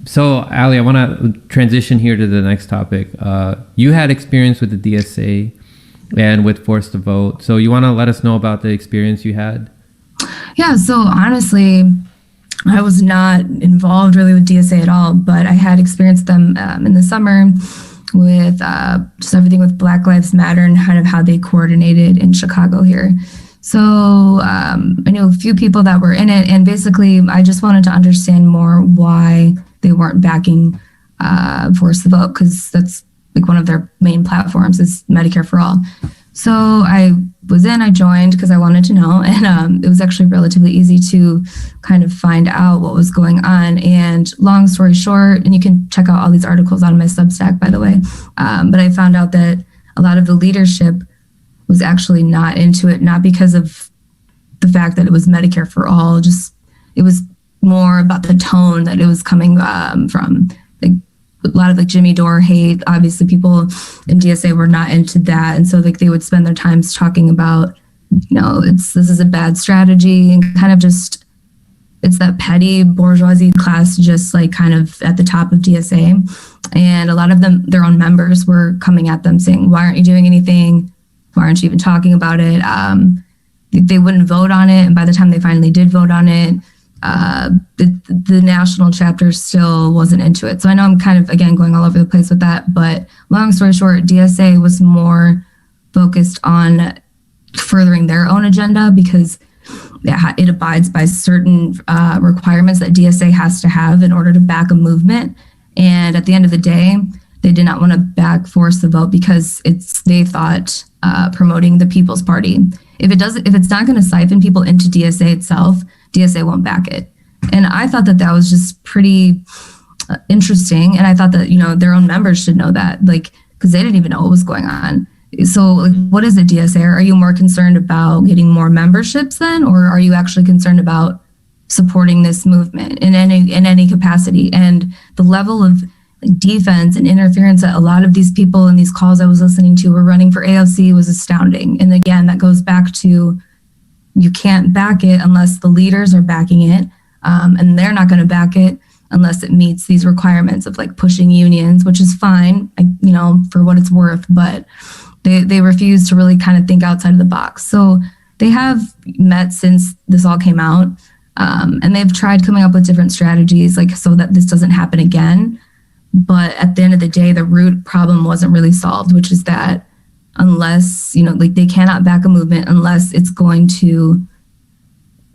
So, Ali, I want to transition here to the next topic. You had experience with the DSA and with Force to Vote. So you want to let us know about the experience you had? Yeah, so honestly, I was not involved really with DSA at all, but I had experienced them in the summer with just everything with Black Lives Matter and kind of how they coordinated in Chicago here. So I knew a few people that were in it, and basically I just wanted to understand more why they weren't backing Force the Vote, because that's like one of their main platforms is Medicare for All. So I joined because I wanted to know, and it was actually relatively easy to kind of find out what was going on. And long story short, and you can check out all these articles on my Substack, by the way, but I found out that a lot of the leadership was actually not into it, not because of the fact that it was Medicare for All, just it was more about the tone that it was coming from. Like a lot of like Jimmy Dore hate. Obviously people in DSA were not into that, and so like they would spend their times talking about, this is a bad strategy, and kind of just it's that petty bourgeoisie class just like kind of at the top of DSA. And a lot of them, their own members, were coming at them saying, why aren't you doing anything? Why aren't you even talking about it? They wouldn't vote on it, and by the time they finally did vote on it, the national chapter still wasn't into it. So I know I'm kind of, again, going all over the place with that, but long story short, DSA was more focused on furthering their own agenda because it abides by certain requirements that DSA has to have in order to back a movement. And at the end of the day, they did not want to back Force the Vote because they thought promoting the People's Party. If it's not going to siphon people into DSA itself, DSA won't back it. And I thought that was just pretty interesting. And I thought that, their own members should know that, like, because they didn't even know what was going on. So like, what is a DSA? Are you more concerned about getting more memberships then? Or are you actually concerned about supporting this movement in any capacity? And the level of defense and interference that a lot of these people in these calls I was listening to were running for AOC was astounding. And again, that goes back to, you can't back it unless the leaders are backing it, and they're not going to back it unless it meets these requirements of like pushing unions, which is fine, for what it's worth, but they refuse to really kind of think outside of the box. So they have met since this all came out, and they've tried coming up with different strategies like so that this doesn't happen again. But at the end of the day, the root problem wasn't really solved, which is that unless, they cannot back a movement unless it's going to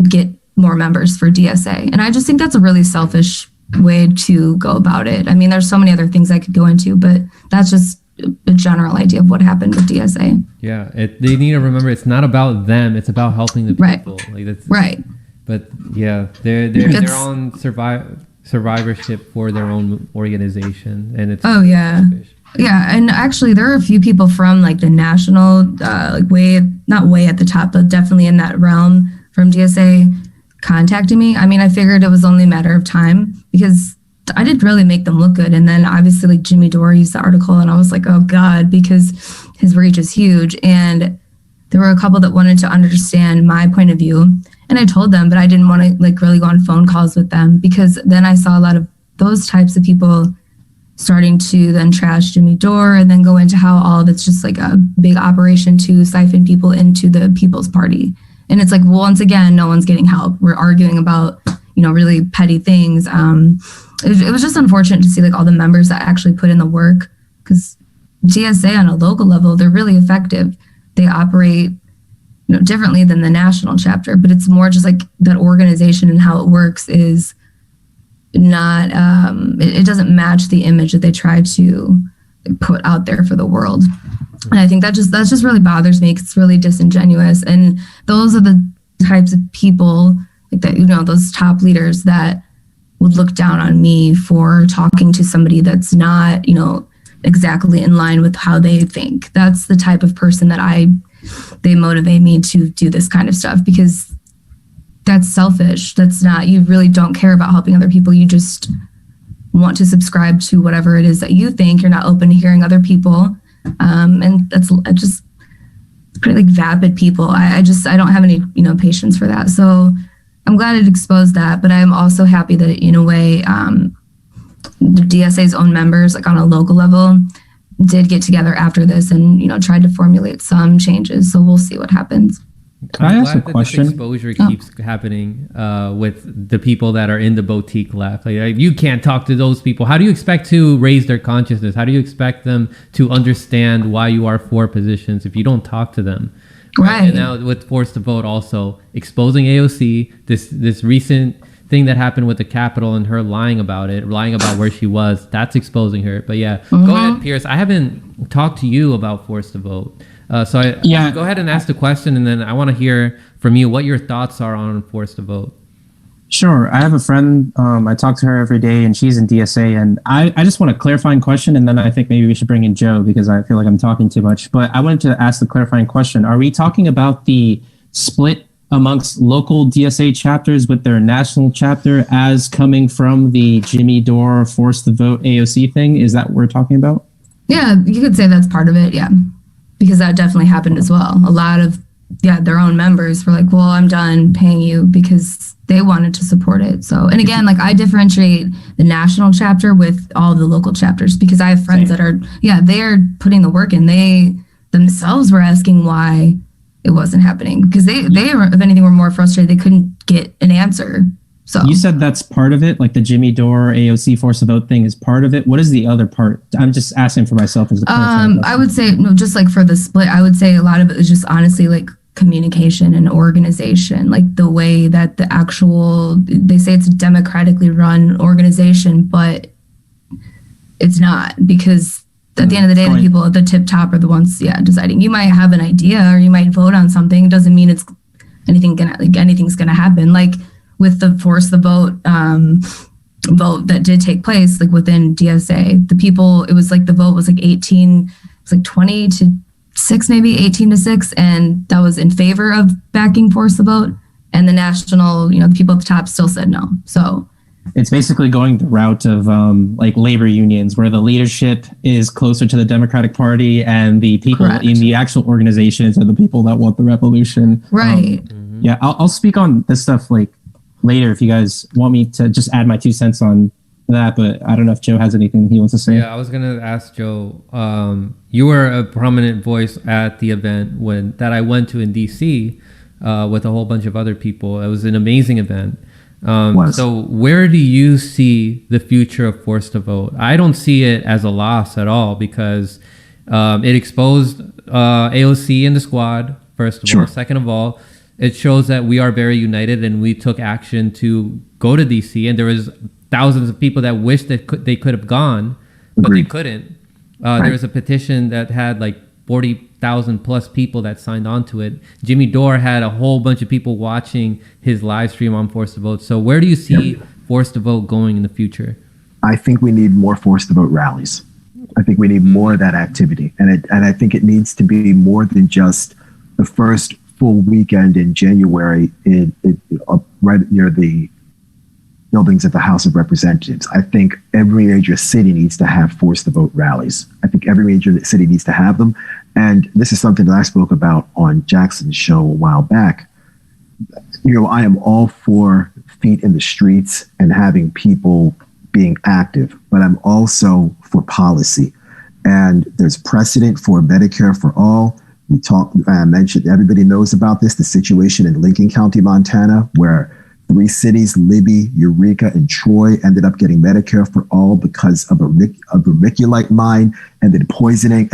get more members for DSA. And I just think that's a really selfish way to go about it. I mean, there's so many other things I could go into, but that's just a general idea of what happened with DSA. Yeah, they need to remember it's not about them; it's about helping the people. Right. Like that's right. But yeah, they're on survivorship for their own organization, and it's selfish. Yeah, and actually there are a few people from like the national, not way at the top, but definitely in that realm from DSA contacting me. I mean, I figured it was only a matter of time because I didn't really make them look good. And then obviously like Jimmy Dore used the article and I was like, oh God, because his reach is huge. And there were a couple that wanted to understand my point of view. And I told them, but I didn't want to like really go on phone calls with them because then I saw a lot of those types of people starting to then trash Jimmy Dore and then go into how all of it's just like a big operation to siphon people into the People's Party. And it's like, well, once again, no one's getting help. We're arguing about, really petty things. It was just unfortunate to see like all the members that actually put in the work because DSA on a local level, they're really effective. They operate differently than the national chapter, but it's more just like that organization and how it works is not it doesn't match the image that they try to put out there for the world. And I think that just really bothers me because it's really disingenuous. And those are the types of people like that, those top leaders that would look down on me for talking to somebody that's not, exactly in line with how they think. That's the type of person that they motivate me to do this kind of stuff because that's selfish. That's not, you really don't care about helping other people. You just want to subscribe to whatever it is that you think. You're not open to hearing other people. And that's just pretty like vapid people. I don't have any, patience for that. So I'm glad it exposed that, but I'm also happy that in a way, DSA's own members, like on a local level, did get together after this and, tried to formulate some changes. So we'll see what happens. Can I ask a question? This exposure keeps happening with the people that are in the boutique left. Like, you can't talk to those people. How do you expect to raise their consciousness? How do you expect them to understand why you are for positions if you don't talk to them? Right. And now with Forced to Vote also exposing AOC, this recent thing that happened with the Capitol and her lying about where she was, that's exposing her. But yeah, Go ahead, Pierce. I haven't talked to you about Forced to Vote. Go ahead and ask the question, and then I want to hear from you what your thoughts are on Forced to Vote. Sure. I have a friend, I talk to her every day, and she's in DSA, and I just want a clarifying question, and then I think maybe we should bring in Joe because I feel like I'm talking too much. But I wanted to ask the clarifying question. Are we talking about the split amongst local DSA chapters with their national chapter as coming from the Jimmy Dore Forced to Vote AOC thing? Is that what we're talking about? Yeah, you could say that's part of it, yeah. Because that definitely happened as well. A lot of their own members were like, well, I'm done paying you, because they wanted to support it. So, and again, like, I differentiate the national chapter with all the local chapters, because I have friends that are, they're putting the work in. They themselves were asking why it wasn't happening, because they were, if anything, were more frustrated. They couldn't get an answer. So you said that's part of it, like the Jimmy Dore AOC Forced to Vote thing is part of it. What is the other part? I'm just asking for myself as a I would say, no, just like for the split, I would say a lot of it is just honestly like communication and organization, like the way that the actual, they say it's a democratically run organization, but it's not, because at the end of the day, the people at the tip top are the ones, deciding. You might have an idea or you might vote on something. It doesn't mean it's anything's gonna happen. Like with the Force the Vote vote that did take place, like within DSA, the people, it was like the vote was like 20 to 6, maybe 18 to 6, and that was in favor of backing Force the Vote. And the national, the people at the top still said no. So it's basically going the route of like labor unions, where the leadership is closer to the Democratic Party and the people in the actual organizations are the people that want the revolution. Right. Yeah, I'll speak on this stuff like later if you guys want me to just add my 2 cents on that, but I don't know if Joe has anything he wants to say. Yeah, I was gonna ask Joe. You were a prominent voice at the event that I went to in DC with a whole bunch of other people. It was an amazing event. So where do you see the future of Forced to Vote? I don't see it as a loss at all, because it exposed AOC and the squad, first of all. Second of all, it shows that we are very united, and we took action to go to DC, and there was thousands of people that wished that they could have gone, but they couldn't. There was a petition that had like 40,000 plus people that signed on to it. Jimmy Dore had a whole bunch of people watching his live stream on Forced to Vote. So where do you see Forced to Vote going in the future? I think we need more Forced to Vote rallies. I think we need more of that activity. And I think it needs to be more than just the first full weekend in January right near the buildings at the House of Representatives. I think every major city needs to have Forced to Vote rallies. I think every major city needs to have them. And this is something that I spoke about on Jackson's show a while back. I am all for feet in the streets and having people being active, but I'm also for policy. And there's precedent for Medicare for all. I mentioned, everybody knows about this, the situation in Lincoln County, Montana, where 3 cities, Libby, Eureka, and Troy, ended up getting Medicare for all because of a vermiculite mine, ended up poisoning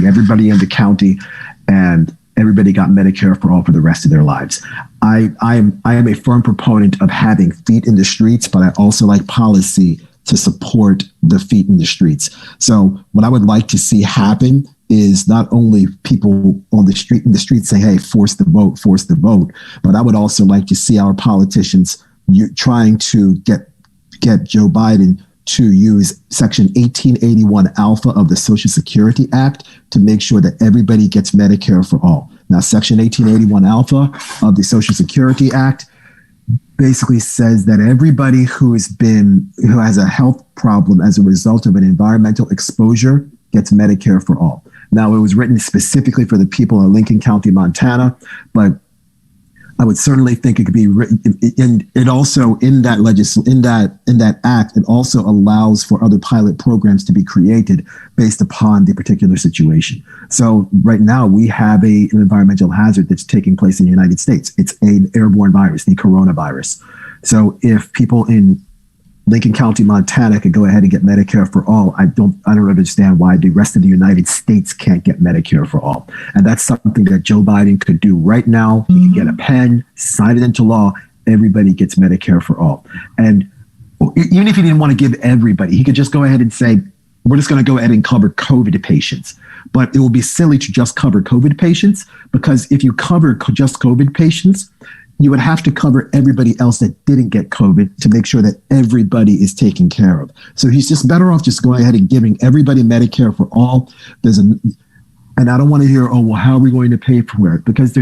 everybody in the county, and everybody got Medicare for all for the rest of their lives. I am a firm proponent of having feet in the streets, but I also like policy to support the feet in the streets. So what I would like to see happen is not only people on the street saying, hey, force the vote, but I would also like to see our politicians trying to get Joe Biden to use Section 1881 Alpha of the Social Security Act to make sure that everybody gets Medicare for all. Now, Section 1881 Alpha of the Social Security Act basically says that everybody who has a health problem as a result of an environmental exposure gets Medicare for all. Now, it was written specifically for the people in Lincoln County, Montana, but I would certainly think it could be written. And it also in that act, it also allows for other pilot programs to be created based upon the particular situation. So right now we have an environmental hazard that's taking place in the United States. It's an airborne virus, the coronavirus. So if people in Lincoln County, Montana could go ahead and get Medicare for all, I don't understand why the rest of the United States can't get Medicare for all. And that's something that Joe Biden could do right now. He could get a pen, sign it into law. Everybody gets Medicare for all. And even if he didn't want to give everybody, he could just go ahead and say, we're just going to go ahead and cover COVID patients. But it will be silly to just cover COVID patients, because if you cover just COVID patients, you would have to cover everybody else that didn't get COVID to make sure that everybody is taken care of. So he's just better off just going ahead and giving everybody Medicare for all. And I don't want to hear, oh, well, how are we going to pay for it? Because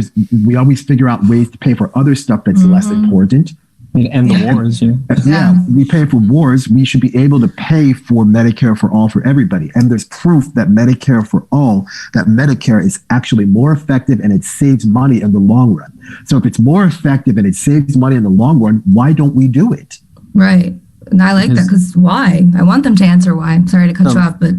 we always figure out ways to pay for other stuff that's less important. And the wars, yeah. We pay for wars. We should be able to pay for Medicare for all for everybody. And there's proof that Medicare for all, that Medicare is actually more effective and it saves money in the long run. So if it's more effective and it saves money in the long run, why don't we do it? Right. And I like that, because why? I want them to answer why. I'm sorry to cut you off, but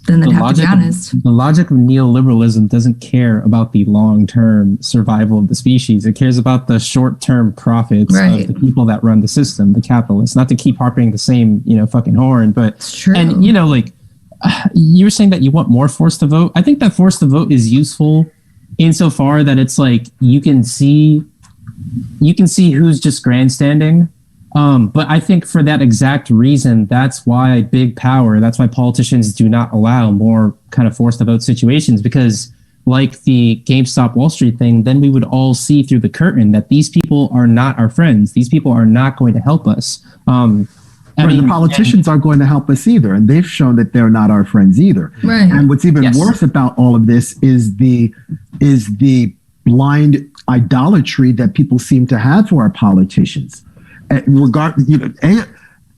then they'd have to be honest. The logic of neoliberalism doesn't care about the long-term survival of the species. It cares about the short-term profits of the people that run the system, the capitalists. Not to keep harping the same, fucking horn, but it's true. And you were saying that you want more force to vote. I think that force to vote is useful insofar that it's like you can see who's just grandstanding. But I think for that exact reason, that's why that's why politicians do not allow more kind of forced to vote situations, because like the GameStop Wall Street thing, then we would all see through the curtain that these people are not our friends. These people are not going to help us. The politicians aren't going to help us either. And they've shown that they're not our friends either. Right. And what's even worse about all of this is the blind idolatry that people seem to have for our politicians.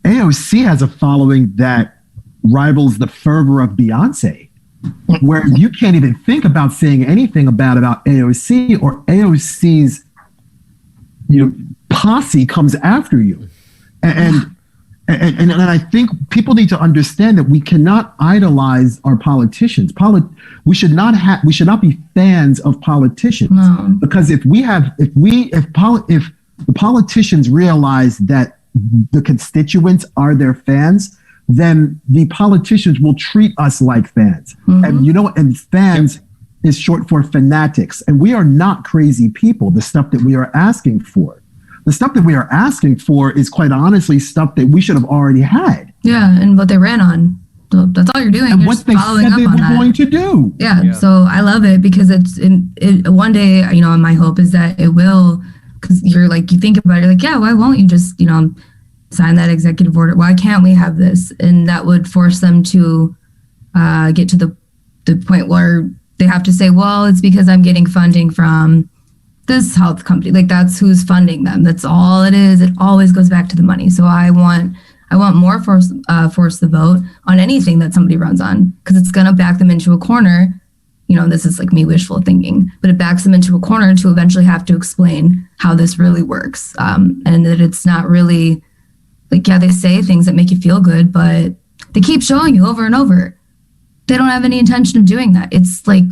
AOC has a following that rivals the fervor of Beyonce, where you can't even think about saying anything about AOC, or AOC's posse comes after you. And I think people need to understand that we cannot idolize our politicians. We should not be fans of politicians, because if the politicians realize that the constituents are their fans, then the politicians will treat us like fans. And fans is short for fanatics. And we are not crazy people, the stuff that we are asking for. The stuff that we are asking for is quite honestly stuff that we should have already had. Yeah, and what they ran on. So that's all you're doing. And you're what they said they were going to do. Yeah, so I love it, because it one day, my hope is that it will. Because you think about it, you're like, yeah, why won't you just, sign that executive order? Why can't we have this? And that would force them to get to the point where they have to say, well, it's because I'm getting funding from this health company. Like, that's who's funding them. That's all it is. It always goes back to the money. So I want more force the vote on anything that somebody runs on, because it's going to back them into a corner. This is like me wishful thinking, but it backs them into a corner to eventually have to explain how this really works. And that it's not really they say things that make you feel good, but they keep showing you over and over. They don't have any intention of doing that. It's like,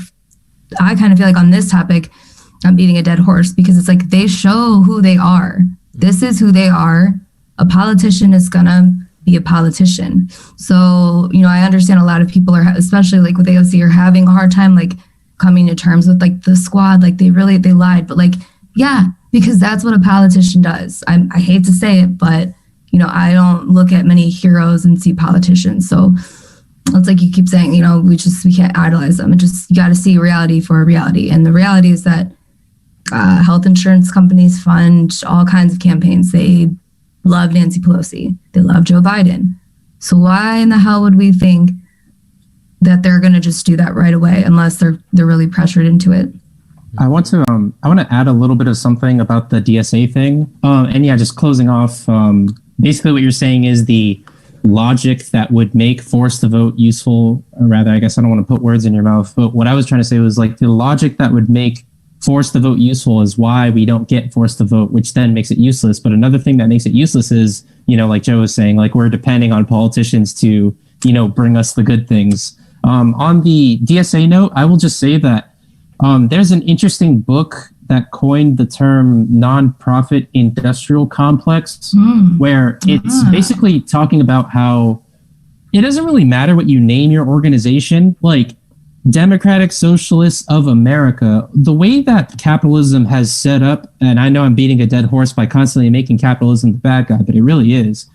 I kind of feel like on this topic, I'm beating a dead horse, because it's like they show who they are. This is who they are. A politician is going to be a politician. So, I understand a lot of people are, especially like with AOC, are having a hard time coming to terms with the squad. They lied, but because that's what a politician does. I hate to say it, but I don't look at many heroes and see politicians. So it's like you keep saying, we can't idolize them. You got to see reality for a reality. And the reality is that health insurance companies fund all kinds of campaigns. They love Nancy Pelosi. They love Joe Biden. So why in the hell would we think that they're going to just do that right away, unless they're really pressured into it? I want to add a little bit of something about the DSA thing. Just closing off, basically what you're saying is the logic that would make force the vote useful, or rather, I guess I don't want to put words in your mouth, but what I was trying to say was the logic that would make forced to vote useful is why we don't get forced to vote, which then makes it useless. But another thing that makes it useless is, like Joe was saying, like we're depending on politicians to, bring us the good things. On the DSA note, I will just say that there's an interesting book that coined the term nonprofit industrial complex, where it's basically talking about how it doesn't really matter what you name your organization. Like Democratic Socialists of America, the way that capitalism has set up, and I know I'm beating a dead horse by constantly making capitalism the bad guy, but it really is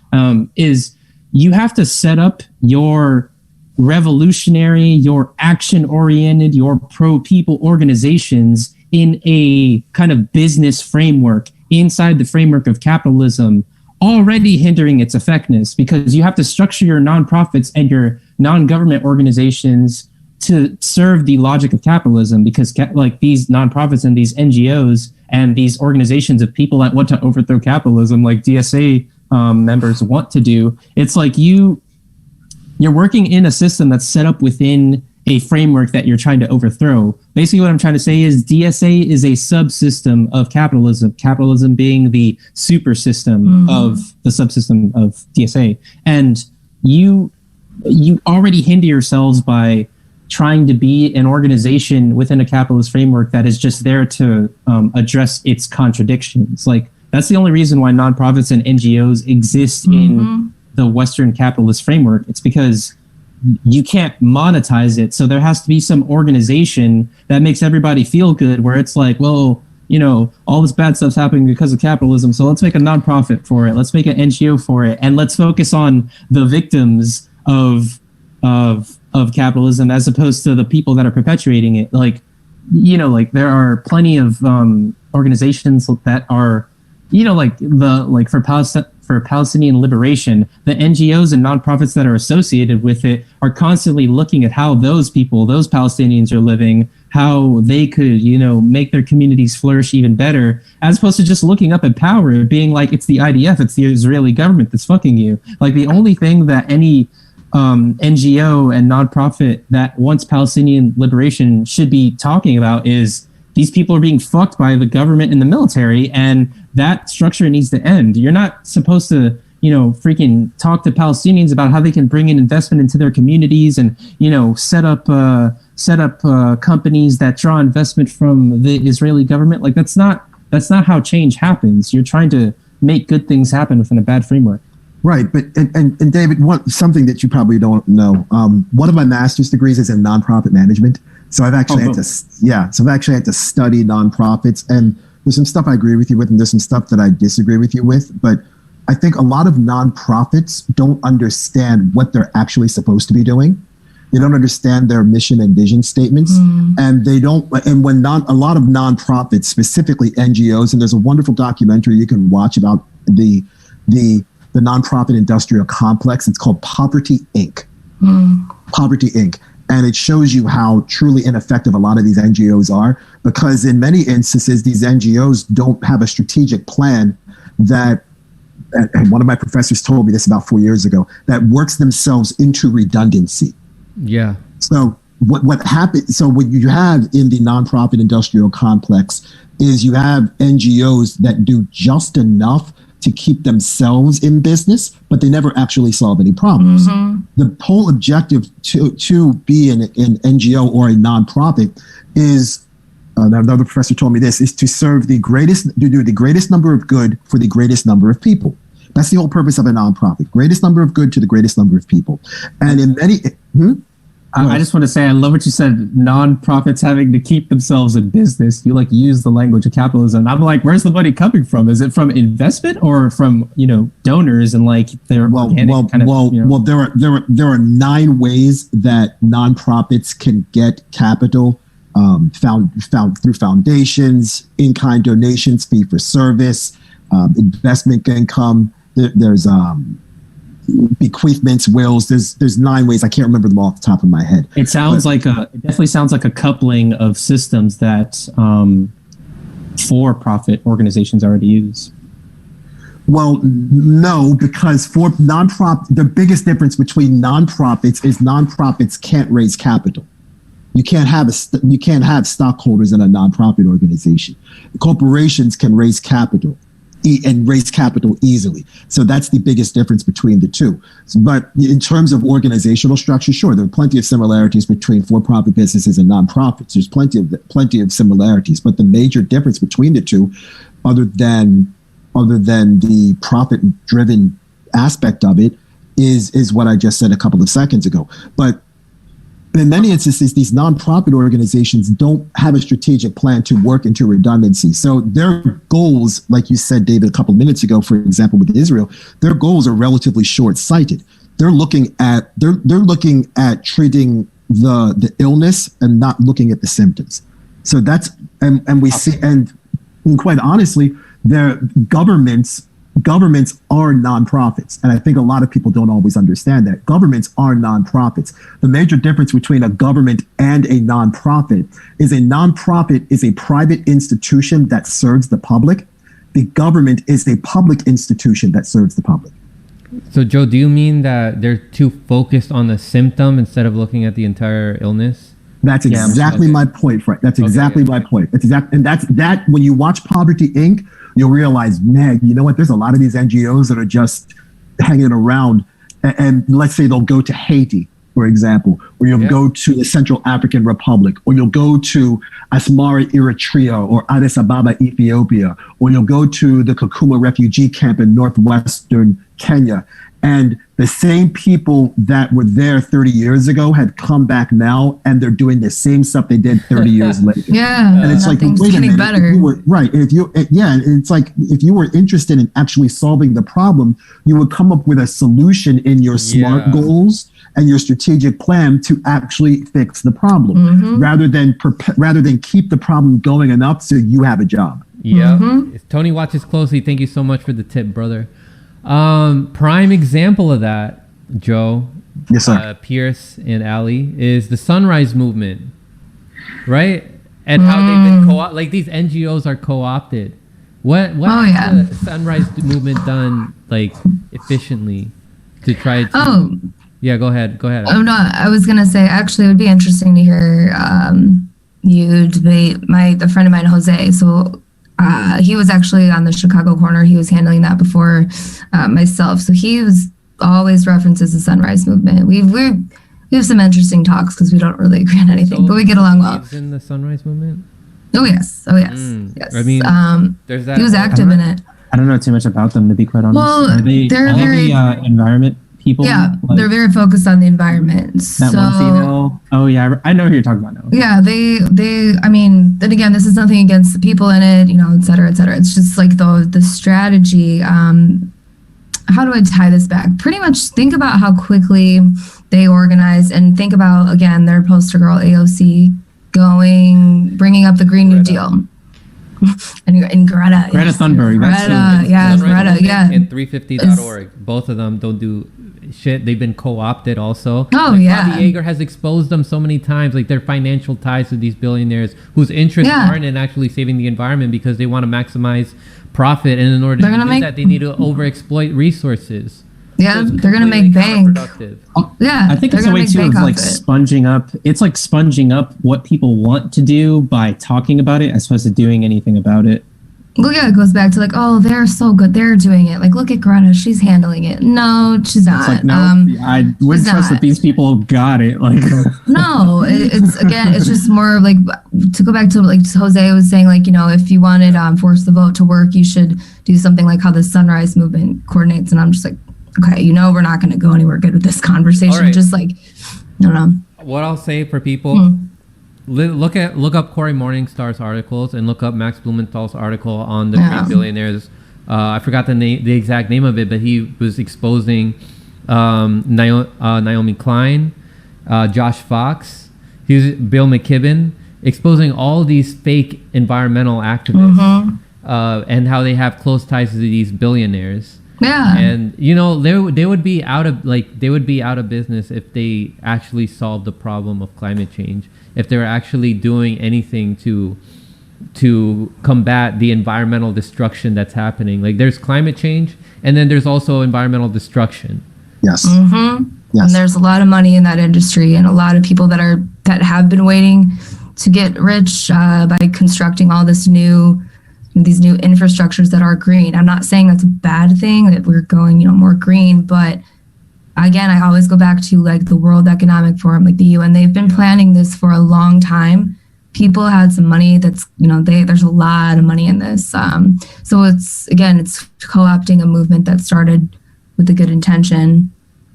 you have to set up your revolutionary, your action-oriented, your pro-people organizations in a kind of business framework inside the framework of capitalism, already hindering its effectiveness, because you have to structure your nonprofits and your non-government organizations to serve the logic of capitalism, because like these nonprofits and these NGOs and these organizations of people that want to overthrow capitalism, like DSA members want to do, it's like you're working in a system that's set up within a framework that you're trying to overthrow. Basically, what I'm trying to say is DSA is a subsystem of capitalism, capitalism being the super system of the subsystem of DSA. And you already hinder yourselves by trying to be an organization within a capitalist framework that is just there to address its contradictions. Like, that's the only reason why nonprofits and NGOs exist in the Western capitalist framework. It's because you can't monetize it. So there has to be some organization that makes everybody feel good, where it's like, well, all this bad stuff's happening because of capitalism, so let's make a nonprofit for it. Let's make an NGO for it. And let's focus on the victims of capitalism as opposed to the people that are perpetuating it. Like, like there are plenty of organizations that are, for Palestinian liberation, the NGOs and nonprofits that are associated with it are constantly looking at how those people, those Palestinians are living, how they could, make their communities flourish even better, as opposed to just looking up at power and being like, it's the IDF, it's the Israeli government that's fucking you. Like, the only thing that any NGO and nonprofit that wants Palestinian liberation should be talking about is these people are being fucked by the government and the military, and that structure needs to end. You're not supposed to, freaking talk to Palestinians about how they can bring in investment into their communities and, set up companies that draw investment from the Israeli government. Like, that's not how change happens. You're trying to make good things happen within a bad framework. Right, but and David, something that you probably don't know. One of my master's degrees is in nonprofit management. So I've actually had to study nonprofits, and there's some stuff I agree with you with, and there's some stuff that I disagree with you with. But I think a lot of nonprofits don't understand what they're actually supposed to be doing. They don't understand their mission and vision statements, and they don't. And when a lot of nonprofits, specifically NGOs, and there's a wonderful documentary you can watch about the nonprofit industrial complex. It's called Poverty Inc. Poverty Inc. And it shows you how truly ineffective a lot of these NGOs are, because in many instances, these NGOs don't have a strategic plan that, and one of my professors told me this about 4 years ago, that works themselves into redundancy. Yeah. So what happens? So what you have in the nonprofit industrial complex is you have NGOs that do just enough to keep themselves in business, but they never actually solve any problems. The whole objective to be an NGO or a nonprofit is, another professor told me this, is to do the greatest number of good for the greatest number of people. That's the whole purpose of a nonprofit. Greatest number of good to the greatest number of people. And in many... I just want to say, I love what you said, nonprofits having to keep themselves in business. You use the language of capitalism. I'm like, where's the money coming from? Is it from investment or from, donors and their organic kind of... Well, there are 9 ways that nonprofits can get capital, found through foundations, in-kind donations, fee for service, investment income. There's bequeathments, wills. There's 9 ways. I can't remember them all off the top of my head. It definitely sounds like a coupling of systems that for-profit organizations already use. Well, no, because for nonprofit, the biggest difference between nonprofits is nonprofits can't raise capital. You can't have stockholders in a nonprofit organization. Corporations can raise capital and raise capital easily. So that's the biggest difference between the two. But in terms of organizational structure, sure, there are plenty of similarities between for-profit businesses and nonprofits. There's plenty of similarities, but the major difference between the two, other than the profit-driven aspect of it, is what I just said a couple of seconds ago. But in many instances, these nonprofit organizations don't have a strategic plan to work into redundancy. So their goals, like you said, David, a couple of minutes ago, for example, with Israel, their goals are relatively short-sighted. They're looking at treating the illness and not looking at the symptoms. So that's and we see, and quite honestly, their governments are nonprofits. And I think a lot of people don't always understand that. Governments are nonprofits. The major difference between a government and a nonprofit is a private institution that serves the public. The government is a public institution that serves the public. So, Joe, do you mean that they're too focused on the symptom instead of looking at the entire illness? That's exactly my point, Frank. That's exactly my point. And that's when you watch Poverty Inc., you'll realize, man, you know what? There's a lot of these NGOs that are just hanging around. And let's say they'll go to Haiti, for example, or you'll go to the Central African Republic, or you'll go to Asmara, Eritrea, or Addis Ababa, Ethiopia, or you'll go to the Kakuma refugee camp in northwestern Kenya. And the same people that were there 30 years ago had come back now, and they're doing the same stuff they did 30 years later. Yeah, and it's like, wait a minute, better. It's like if you were interested in actually solving the problem, you would come up with a solution in your SMART goals and your strategic plan to actually fix the problem, rather than keep the problem going enough so you have a job. Yeah, If Tony watches closely, thank you so much for the tip, brother. Prime example of that, Joe, yes, sir. Pierce and Ali, is the Sunrise Movement, right? And how they've been like these NGOs are co-opted. What has the Sunrise Movement done like efficiently to try to? Yeah, go ahead. Oh no, I was gonna say actually it would be interesting to hear you debate a friend of mine, Jose. So. He was actually on the Chicago corner. He was handling that before myself. So he was always references the Sunrise Movement. We have some interesting talks because we don't really agree on anything, but we get along well. In the Sunrise Movement? Oh yes. Yes. I mean, there's that. He was active in it. I don't know too much about them, to be quite honest. Well, they're very environment people. Yeah, they're very focused on the environment. That one female. Oh yeah, I know who you're talking about now. Yeah, they. I mean, then again, this is nothing against the people in it, et cetera, et cetera. It's just like the strategy. How do I tie this back? Pretty much think about how quickly they organized, and think about again their poster girl AOC bringing up the Green New Deal. and Greta Thunberg. Greta, and 350.org. Both of them don't do shit. They've been co-opted also. Oh, like, yeah. Bobby Yeager has exposed them so many times, like their financial ties to these billionaires whose interests aren't in actually saving the environment because they want to maximize profit. And in order to do that, they need to overexploit resources. Yeah, so they're going to make bank. Yeah, I think it's a way too of like sponging up. It's like sponging up what people want to do by talking about it as opposed to doing anything about it. Well, yeah, it goes back to like, oh, they're so good. They're doing it. Like, look at Greta. She's handling it. No, she's not. It's like, no, I wouldn't trust that these people got it. Like, no, it's just more like, to go back to like Jose was saying, like, if you wanted Force the Vote to work, you should do something like how the Sunrise Movement coordinates. And I'm just like, okay, we're not going to go anywhere good with this conversation. Right. Just like, I don't know. What I'll say for people, look up Cory Morningstar's articles and look up Max Blumenthal's article on the Green billionaires. I forgot the exact name of it, but he was exposing Naomi Klein, Josh Fox, Bill McKibben, exposing all these fake environmental activists and how they have close ties to these billionaires. Yeah, and they would be out of business if they actually solved the problem of climate change. If they're actually doing anything to combat the environmental destruction that's happening. Like there's climate change, and then there's also environmental destruction. Yes. Yes. And there's a lot of money in that industry, and a lot of people that that have been waiting to get rich by constructing all these new infrastructures that are green. I'm not saying that's a bad thing that we're going, more green, but again, I always go back to like the World Economic Forum, like the UN. They've been planning this for a long time. People had some money that's, there's a lot of money in this. So it's co-opting a movement that started with a good intention.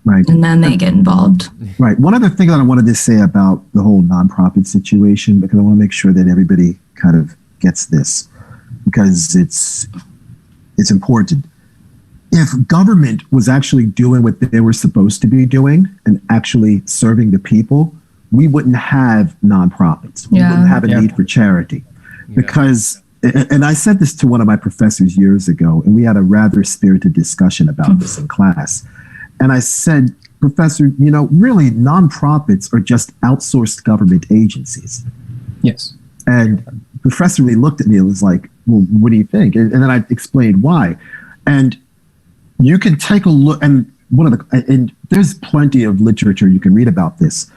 Right. And then they get involved. Right. One other thing that I wanted to say about the whole nonprofit situation, because I want to make sure that everybody kind of gets this, because it's important. If government was actually doing what they were supposed to be doing and actually serving the people, we wouldn't have nonprofits. We wouldn't have a need for charity. Because, and I said this to one of my professors years ago, and we had a rather spirited discussion about this in class. And I said, Professor, really nonprofits are just outsourced government agencies. Yes. And the professor really looked at me and was like, well, what do you think? And then I explained why. And you can take a look, and and there's plenty of literature you can read about this.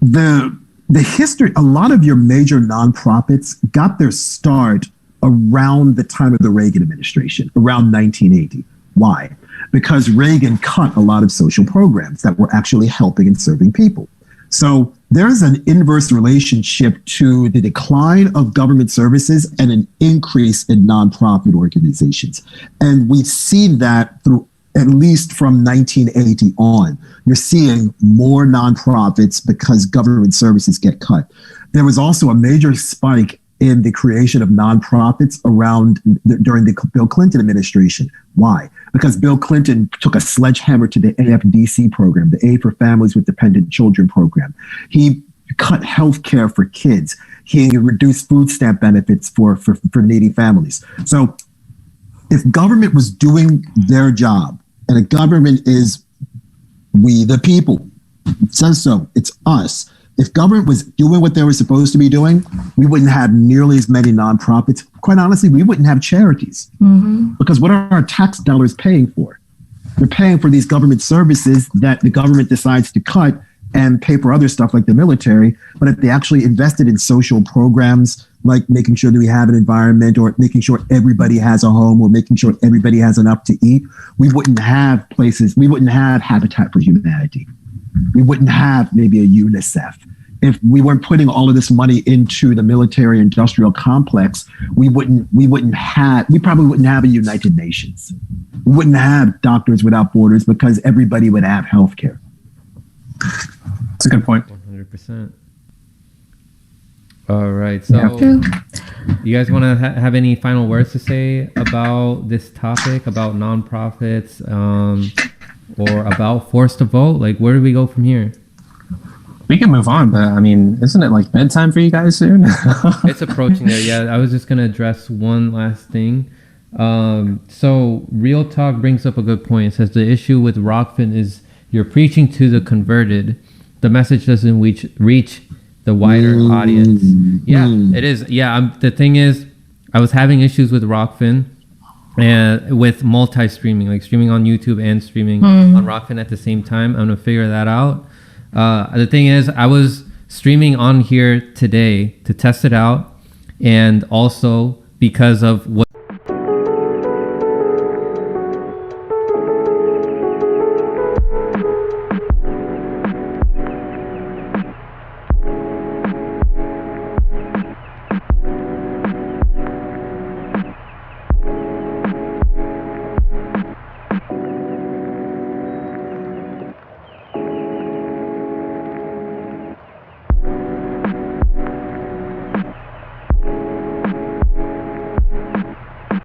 The history, a lot of your major nonprofits got their start around the time of the Reagan administration, around 1980. Why? Because Reagan cut a lot of social programs that were actually helping and serving people. So there's an inverse relationship to the decline of government services and an increase in nonprofit organizations. And we've seen that through at least from 1980 on. You're seeing more nonprofits because government services get cut. There was also a major spike in the creation of nonprofits during the Bill Clinton administration. Why? Because Bill Clinton took a sledgehammer to the AFDC program, the Aid for Families with Dependent Children program. He cut health care for kids. He reduced food stamp benefits for needy families. So if government was doing their job, and a government is we the people, it says so, it's us. If government was doing what they were supposed to be doing, we wouldn't have nearly as many nonprofits. Quite honestly, we wouldn't have charities. Because what are our tax dollars paying for? They're paying for these government services that the government decides to cut and pay for other stuff like the military. But if they actually invested in social programs, like making sure that we have an environment, or making sure everybody has a home, or making sure everybody has enough to eat, we wouldn't have places, we wouldn't have Habitat for Humanity. We wouldn't have maybe a UNICEF. If we weren't putting all of this money into the military industrial complex, we probably wouldn't have a United Nations. We wouldn't have Doctors Without Borders, because everybody would have healthcare. That's a good point. 100%. All right. So you guys want to have any final words to say about this topic, about nonprofits, or about forced to vote? Like, where do we go from here? We can move on, but I mean, isn't it like bedtime for you guys soon? It's approaching there. Yeah, I was just going to address one last thing. So Real Talk brings up a good point. It says the issue with Rockfin is you're preaching to the converted. The message doesn't reach the wider audience. Yeah, it is. Yeah, the thing is, I was having issues with Rockfin and with multi-streaming, like streaming on YouTube and streaming on Rockfin at the same time. I'm going to figure that out. The thing is, I was streaming on here today to test it out, and also because of what